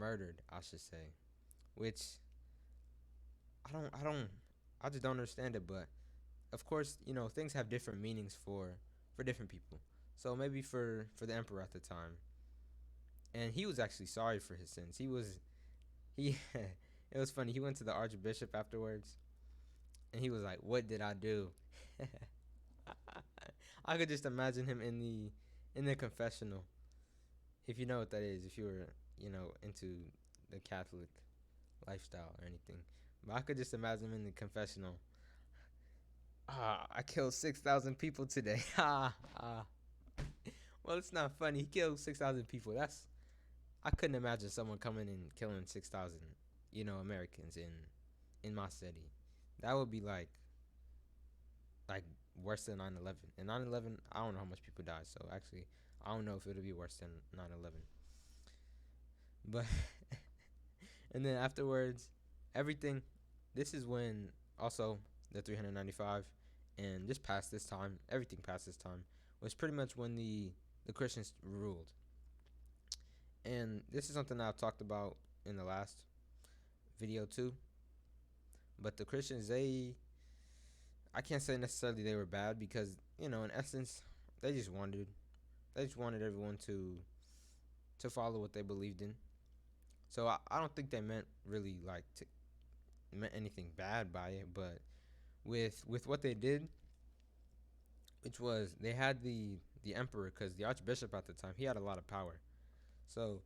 murdered, I should say, which I don't I just don't understand it. But of course, things have different meanings for different people. So maybe for the emperor at the time, and he was actually sorry for his sins. He it was funny. He went to the archbishop afterwards, and he was like, "What did I do?" I could just imagine him in the confessional, if you know what that is, if you were into the Catholic lifestyle or anything. But I could just imagine him in the confessional. I killed 6,000 people today. Well, it's not funny. He killed 6,000 people. I couldn't imagine someone coming and killing 6,000, Americans in my city. That would be like worse than 9/11. And 9/11, I don't know how much people died. So actually, I don't know if it'll be worse than 9/11. But and then afterwards, everything. This is when also the 395, and just past this time, everything past this time was pretty much when the Christians ruled. And this is something I've talked about in the last video too. But the Christians, I can't say necessarily they were bad because in essence, they just wanted everyone to follow what they believed in. So I don't think they meant really meant anything bad by it, but with what they did, which was they had the emperor, because the archbishop at the time, he had a lot of power. So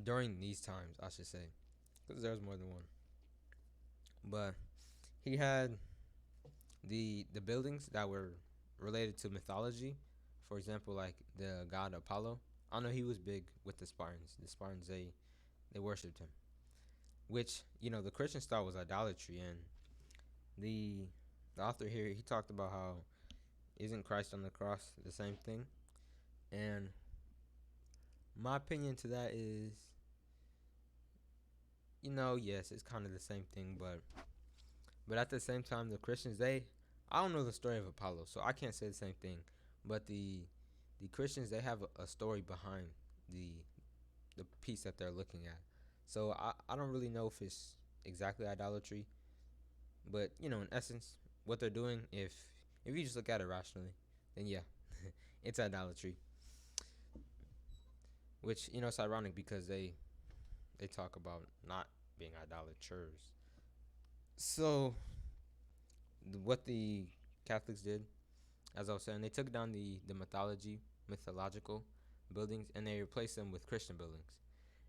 during these times, I should say, because there was more than one, but he had the buildings that were related to mythology. For example, like the god Apollo. I know he was big with the Spartans. The Spartans, they worshipped him, which the Christian style was idolatry. And the the author here, he talked about how isn't Christ on the cross the same thing? And my opinion to that is, yes, it's kind of the same thing, but at the same time, the Christians, I don't know the story of Apollo, so I can't say the same thing. But the Christians, they have a story behind the the piece that they're looking at. So I don't really know if it's exactly idolatry, but in essence, what they're doing, if you just look at it rationally, then yeah, it's idolatry. Which it's ironic because they talk about not being idolaters. So what the Catholics did, as I was saying, they took down the mythological buildings, and they replaced them with Christian buildings,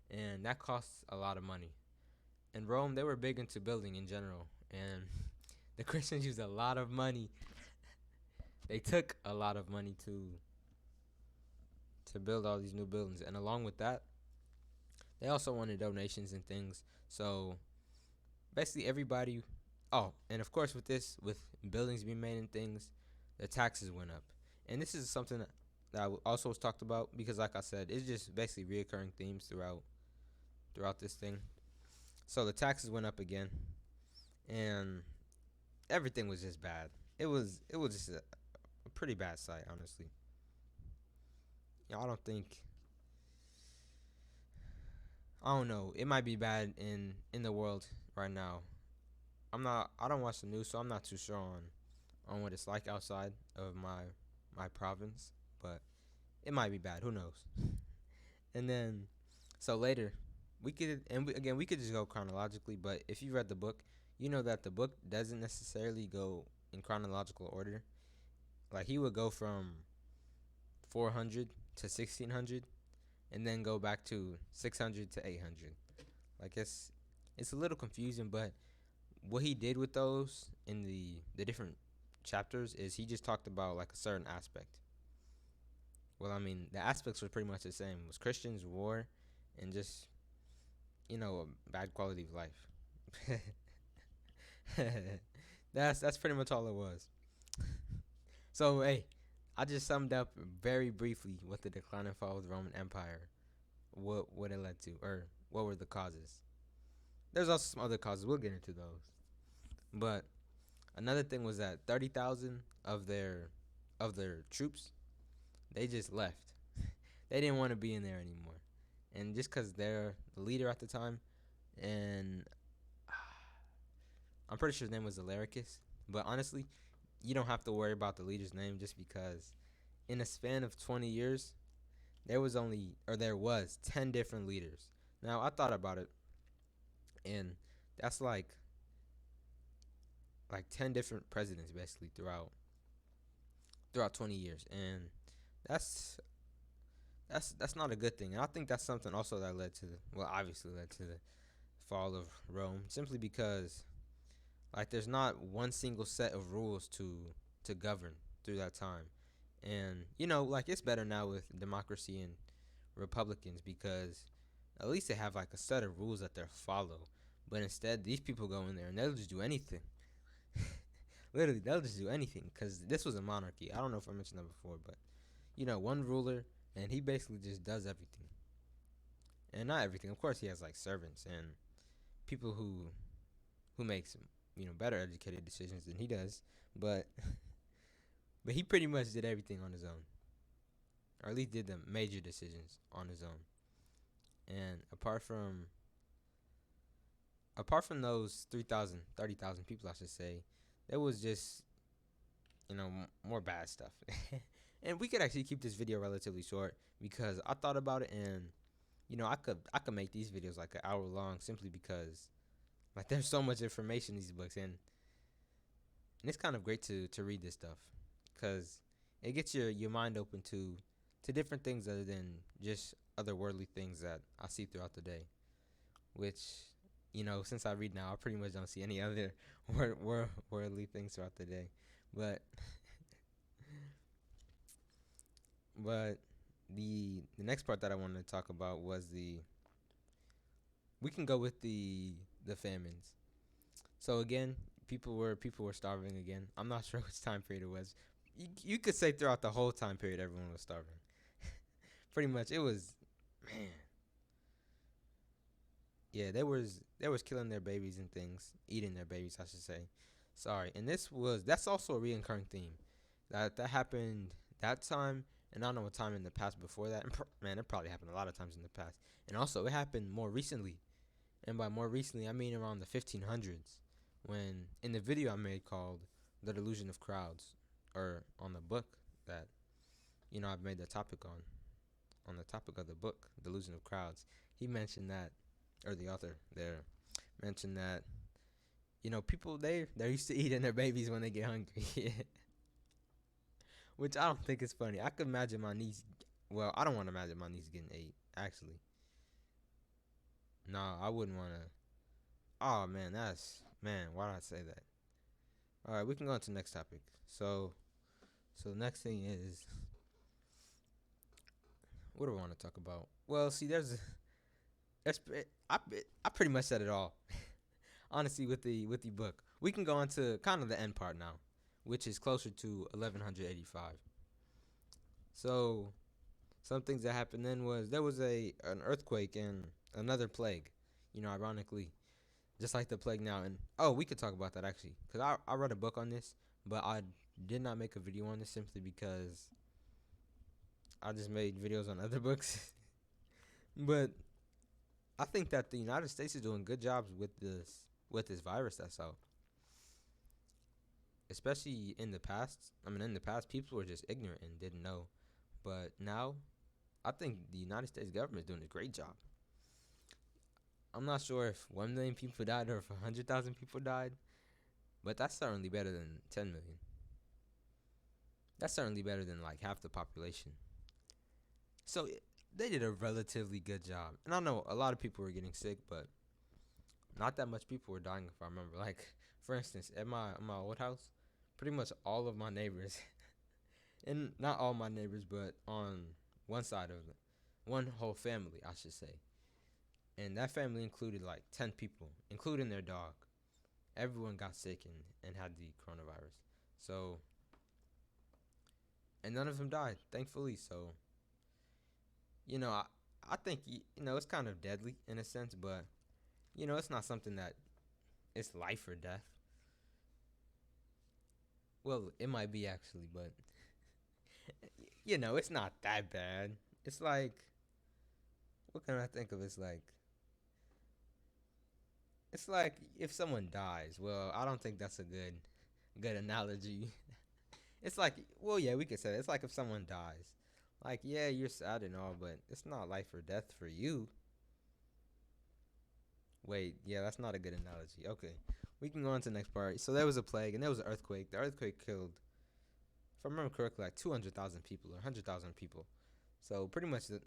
and that costs a lot of money. In Rome, they were big into building in general, and the Christians used a lot of money. They took a lot of money to build all these new buildings, and along with that, they also wanted donations and things. So basically, everybody. Oh, and of course, with buildings being made and things, the taxes went up. And this is something that also was talked about because, like I said, it's just basically reoccurring themes throughout this thing. So the taxes went up again, and everything was just bad. It was just a pretty bad sight, honestly. I don't think I don't know. It might be bad in the world right now. I don't watch the news, so I'm not too sure on what it's like outside of my province, but it might be bad. Who knows? And then so later, again we could just go chronologically, but if you read the book, you know that the book doesn't necessarily go in chronological order. Like he would go from 400 to 1600 and then go back to 600 to 800. Like it's a little confusing, but what he did with those in the different chapters is he just talked about like a certain aspect. Well, I mean, the aspects were pretty much the same. It was Christians, war, and just a bad quality of life. That's pretty much all it was. So hey, I just summed up very briefly what the decline and fall of the Roman Empire, what it led to, or what were the causes. There's also some other causes. We'll get into those. But another thing was that 30,000 of their troops, they just left. They didn't want to be in there anymore, and just because they're the leader at the time, and I'm pretty sure his name was Alaricus. But honestly, you don't have to worry about the leader's name just because in a span of 20 years, there was 10 different leaders. Now, I thought about it, and that's like 10 different presidents basically throughout 20 years. And that's that's not a good thing. And I think that's something also that led to obviously led to the fall of Rome simply because like there's not one single set of rules to govern through that time. And like it's better now with democracy and Republicans because at least they have like a set of rules that they follow. But instead, these people go in there and they'll just do anything. Literally, they'll just do anything because this was a monarchy. I don't know if I mentioned that before, but one ruler and he basically just does everything. And not everything. Of course, he has like servants and people who makes better educated decisions than he does. But but he pretty much did everything on his own, or at least did the major decisions on his own. And apart from those 3,000, 30,000 people, I should say, there was just more bad stuff. And we could actually keep this video relatively short because I thought about it, and I could make these videos like an hour long simply because like there's so much information in these books, and it's kind of great to read this stuff because it gets your mind open to different things other than just other worldly things that I see throughout the day. Which since I read now, I pretty much don't see any other worldly things throughout the day. But but the next part that I wanted to talk about was we can go with the famines. So again, people were starving again. I'm not sure which time period it was. You could say throughout the whole time period everyone was starving. Pretty much it was, man. Yeah, they was killing their babies and things, eating their babies, I should say. Sorry. And that's also a reoccurring theme. That happened that time, and I don't know what time in the past before that. And man, it probably happened a lot of times in the past. And also, it happened more recently. And by more recently, I mean around the 1500s, when in the video I made called "The Delusion of Crowds," or on the book that I've made the topic on the topic of the book "Delusion of Crowds," he mentioned that, or the author there mentioned that people they're used to eating their babies when they get hungry. Which I don't think is funny. I could imagine my niece. Well, I don't want to imagine my niece getting ate. Actually, no, I wouldn't want to. Oh man, man. Why did I say that? All right, we can go on to the next topic. So the next thing is, what do I want to talk about? Well, see, there's I pretty much said it all. Honestly, with the book, we can go on to kind of the end part now, which is closer to 1185. So some things that happened then was there was an earthquake and another plague. Ironically, just like the plague now. And oh, we could talk about that actually, because I read a book on this, but I did not make a video on this simply because I just made videos on other books. But I think that the United States is doing good jobs with this virus that's out. Especially in the past. I mean, in the past, people were just ignorant and didn't know. But now, I think the United States government is doing a great job. I'm not sure if 1 million people died or if 100,000 people died, but that's certainly better than 10 million. That's certainly better than like half the population. So they did a relatively good job. And I know a lot of people were getting sick, but not that much people were dying if I remember. Like, for instance, at my old house, pretty much all of my neighbors, and not all my neighbors, but on one side of it, one whole family, I should say. And that family included like 10 people, including their dog. Everyone got sick and had the coronavirus. So, and none of them died, thankfully. So, I think, it's kind of deadly in a sense, but, it's not something that it's life or death. Well, it might be actually, but, it's not that bad. It's like, what can I think of? It's like if someone dies. Well, I don't think that's a good analogy. It's like, well, yeah, we could say that. It's like if someone dies. Like, yeah, you're sad and all, but it's not life or death for you. Wait, yeah, that's not a good analogy. Okay, we can go on to the next part. So there was a plague and there was an earthquake. The earthquake killed, if I remember correctly, like 200,000 people or 100,000 people. So pretty much, the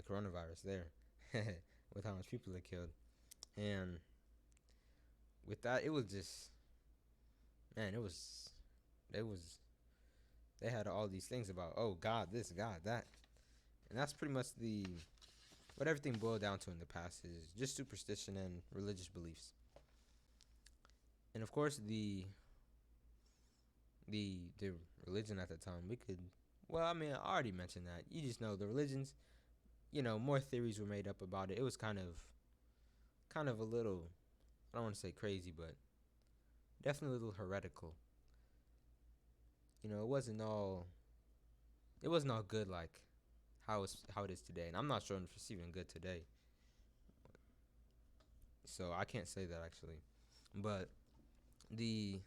coronavirus there, with how much people it killed, and with that, it was just, man, it was, they had all these things about, oh God, this, God, that, and that's pretty much what everything boiled down to in the past is just superstition and religious beliefs. And of course, the religion at the time, we could, well, I mean, I already mentioned that. You just know the religions, more theories were made up about it. It was kind of a little, I don't want to say crazy, but definitely a little heretical. It wasn't all good like how it is today. And I'm not sure if it's even good today. So I can't say that actually. But the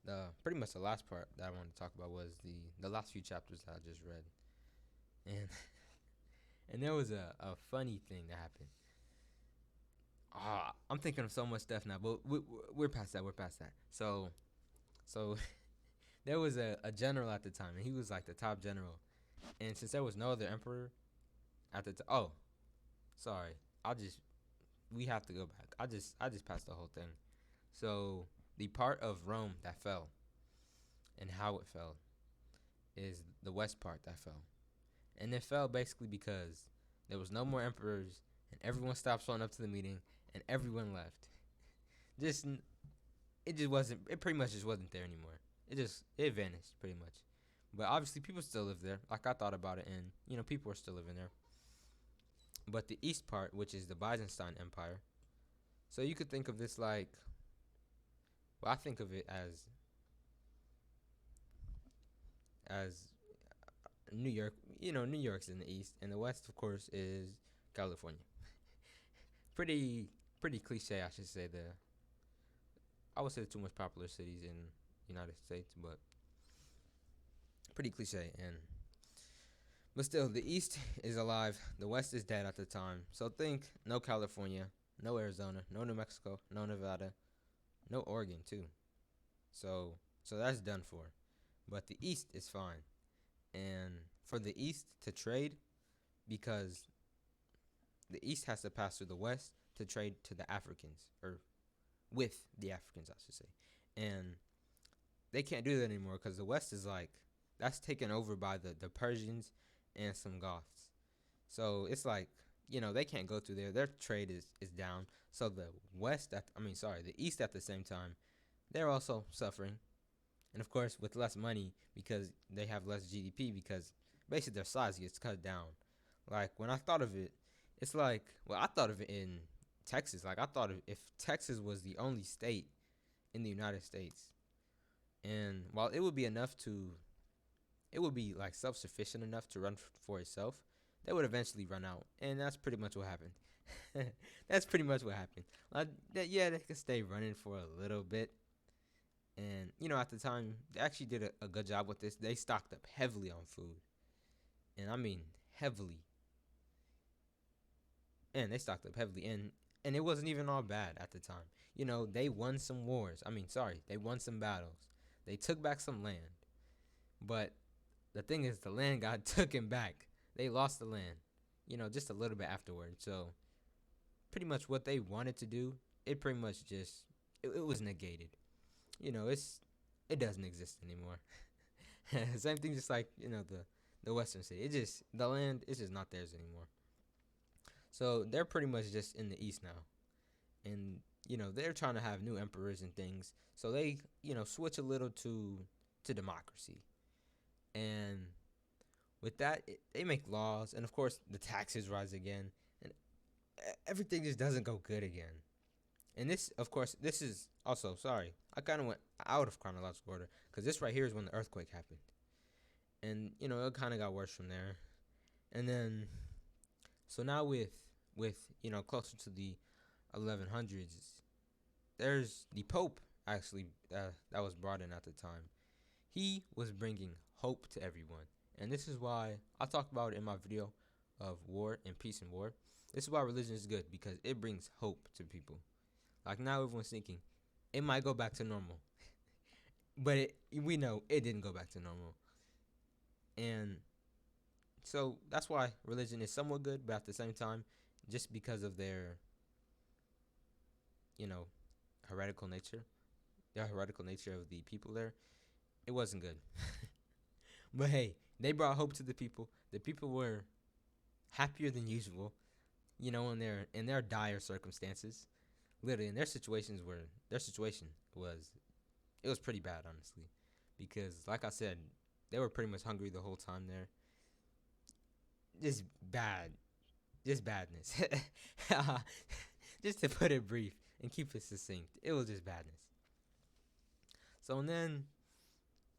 the pretty much the last part that I wanted to talk about was the last few chapters that I just read. And and there was a funny thing that happened. I'm thinking of so much stuff now, but we're past that. We're past that. So there was a general at the time, and he was like the top general. And since there was no other emperor at the time, oh, sorry, I'll just we have to go back. I just passed the whole thing. So the part of Rome that fell and how it fell is the west part that fell, and it fell basically because there was no more emperors, and everyone stopped showing up to the meeting, and everyone left. Just it just wasn't. It pretty much just wasn't there anymore. It vanished pretty much. But obviously, people still live there. Like I thought about it, and people are still living there. But the east part, which is the Byzantine Empire, so you could think of this like, well, I think of it as New York. New York's in the east, and the west, of course, is California. Pretty cliche, I should say. I would say the two most popular cities in the United States, but pretty cliche. And but still, the east is alive. The west is dead at the time. So think no California, no Arizona, no New Mexico, no Nevada, no Oregon too. So that's done for. But the east is fine. And for the east to trade, because the east has to pass through the west to trade to the Africans, or with the Africans, I should say. And they can't do that anymore because the west is like, that's taken over by the Persians and some Goths. So it's like, they can't go through there. Their trade is down. So the the east at the same time, they're also suffering. And of course, with less money because they have less GDP, because basically their size gets cut down. Like when I thought of it, it's like, well, I thought of it in Texas. Like I thought if Texas was the only state in the United States, and while it would be like self sufficient enough to run for itself, they would eventually run out, and that's pretty much what happened. That's pretty much what happened. Yeah, they could stay running for a little bit, and at the time they actually did a good job with this. They stocked up heavily on food, and I mean heavily, and they stocked up heavily, and it wasn't even all bad at the time. They won some wars. They won some battles. They took back some land, but the thing is, the land got taken back. They lost the land, just a little bit afterwards. So pretty much what they wanted to do, it pretty much just it was negated. It doesn't exist anymore. Same thing, just like the Western city. It just the land is just not theirs anymore. So they're pretty much just in the East now, and they're trying to have new emperors and things. So they switch a little to democracy, and with that, they make laws, and of course the taxes rise again, and everything just doesn't go good again. And this, of course, this is also, sorry, I kind of went out of chronological order because this right here is when the earthquake happened, and it kind of got worse from there. And then, So now with closer to the 1100s, there's the Pope actually that was brought in at the time. He was bringing hope to everyone, and this is why I talked about it in my video of war and peace and war. This is why religion is good, because it brings hope to people. Like now, everyone's thinking it might go back to normal, but we know it didn't go back to normal, and so that's why religion is somewhat good, but at the same time, just because of their you know heretical nature, the heretical nature of the people there, it wasn't good. But hey, they brought hope to the people. The people were happier than usual, in their dire circumstances. Literally, in their situation was it was pretty bad, honestly, because like I said, they were pretty much hungry the whole time there. Just bad, just badness. Just to put it brief and keep it succinct, it was just badness. So and then,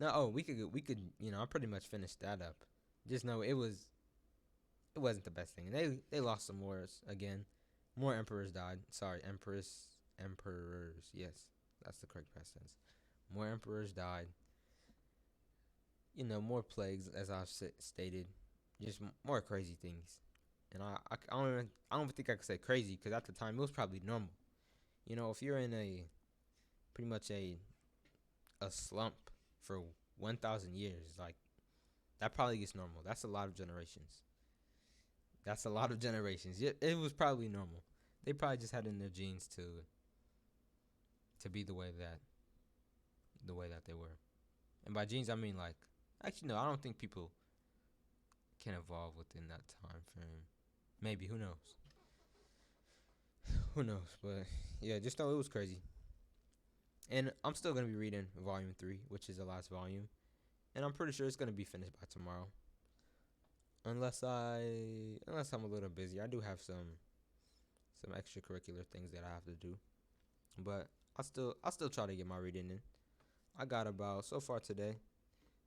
no, oh, we could, I pretty much finished that up. Just know it wasn't the best thing. They lost some wars again. More emperors died. Sorry, emperors. Yes, that's the correct past tense. More emperors died. More plagues, as I've stated. Just more crazy things. And I don't think I could say crazy, because at the time it was probably normal. If you're in pretty much a slump for 1,000 years, like that probably gets normal. That's a lot of generations. That's a lot of generations. It was probably normal. They probably just had in their genes to be the way that they were. And by genes, I mean, like, actually no, I don't think people can evolve within that time frame. Maybe, who knows? Who knows? But yeah, just know it was crazy. And I'm still gonna be reading volume 3, which is the last volume, and I'm pretty sure it's gonna be finished by tomorrow. Unless I'm a little busy. I do have some extracurricular things that I have to do, but I'll still try to get my reading in. I got about, so far today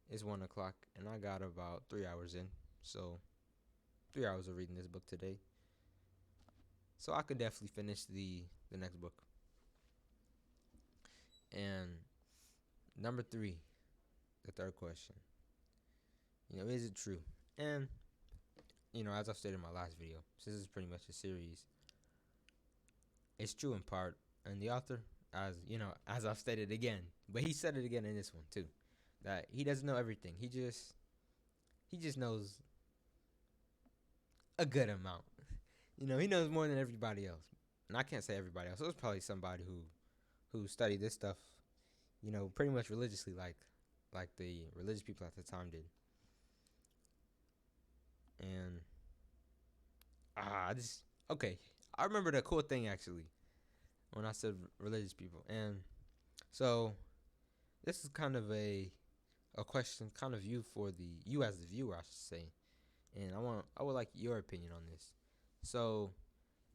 is 1 o'clock, and I got about 3 hours in. So 3 hours of reading this book today. So I could definitely finish the next book. And number 3, the third question. Is it true? And as I've stated in my last video, since this is pretty much a series, it's true in part. And the author, as I've stated again, but he said it again in this one too, that he doesn't know everything. He just knows a good amount. He knows more than everybody else. And I can't say everybody else. It was probably somebody who studied this stuff, pretty much religiously, like the religious people at the time did. And I just okay. I remember the cool thing actually when I said religious people, and so this is kind of a question, kind of you as the viewer, I should say, and I would like your opinion on this. So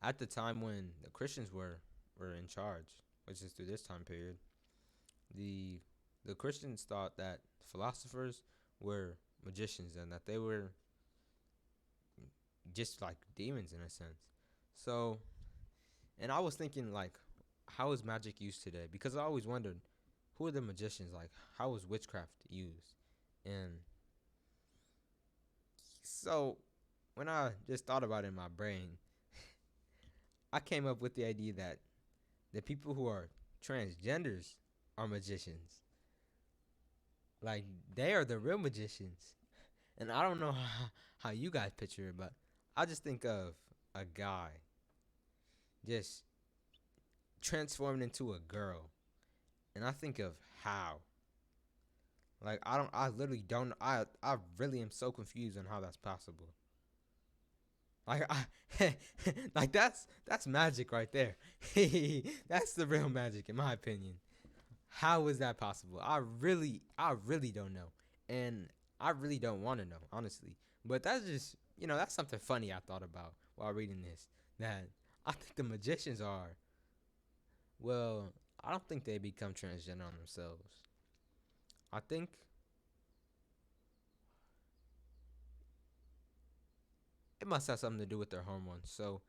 at the time when the Christians were in charge, which is through this time period, the the Christians thought that philosophers were magicians and that they were just like demons in a sense. So, and I was thinking, like, how is magic used today? Because I always wondered, who are the magicians? Like, how is witchcraft used? And so when I just thought about it in my brain, I came up with the idea that the people who are transgenders are magicians. Like, they are the real magicians. And I don't know how you guys picture it, but I just think of a guy just transformed into a girl. And I think of how. Like, I literally don't, I really am so confused on how that's possible. Like, like that's magic right there. That's the real magic in my opinion. How is that possible? I really don't know. And I really don't want to know, honestly. But that's just, that's something funny I thought about while reading this. That I think the magicians are, well, I don't think they become transgender on themselves. I think, it must have something to do with their hormones. So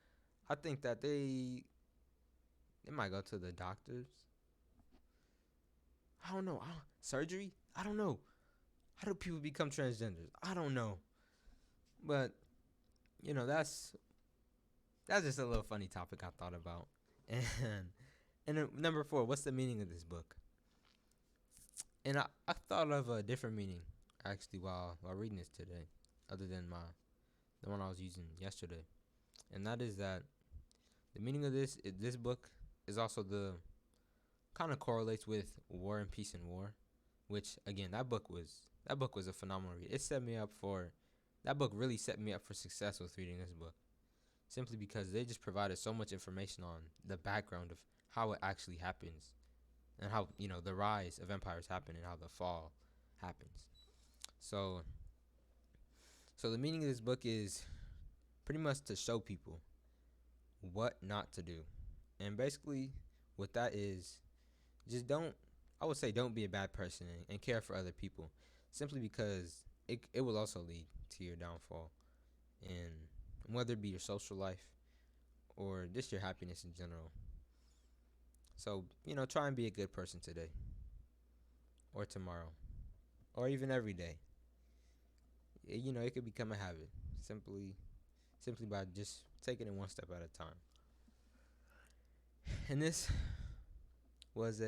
I think that they might go to the doctors. I don't know. Surgery? I don't know. How do people become transgenders? I don't know. But you know, that's just a little funny topic I thought about. And number 4, what's the meaning of this book? And I thought of a different meaning actually while reading this today, other than the one I was using yesterday. And that is that the meaning of this book is also the kind of correlates with War and Peace and War, which again that book was a phenomenal read. It set me up for that book really set me up for success with reading this book, simply because they just provided so much information on the background of how it actually happens and how the rise of empires happen and how the fall happens. So so the meaning of this book is pretty much to show people what not to do. And basically what that is, just don't I would say don't be a bad person and care for other people, simply because it will also lead to your downfall, and whether it be your social life or just your happiness in general. So, try and be a good person today or tomorrow or even every day. It could become a habit simply by just taking it one step at a time. And this was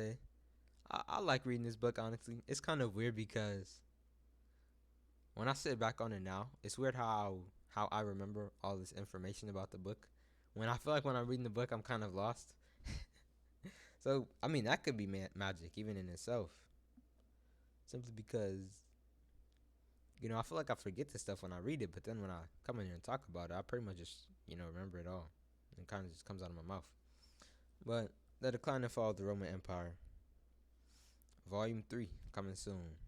I like reading this book, honestly. It's kind of weird because when I sit back on it now, it's weird how I remember all this information about the book. When I feel like when I'm reading the book, I'm kind of lost. So, I mean, that could be magic even in itself. Simply because, I feel like I forget this stuff when I read it, but then when I come in here and talk about it, I pretty much just, remember it all. And kind of just comes out of my mouth. But The Decline and Fall of the Roman Empire, Volume 3, coming soon.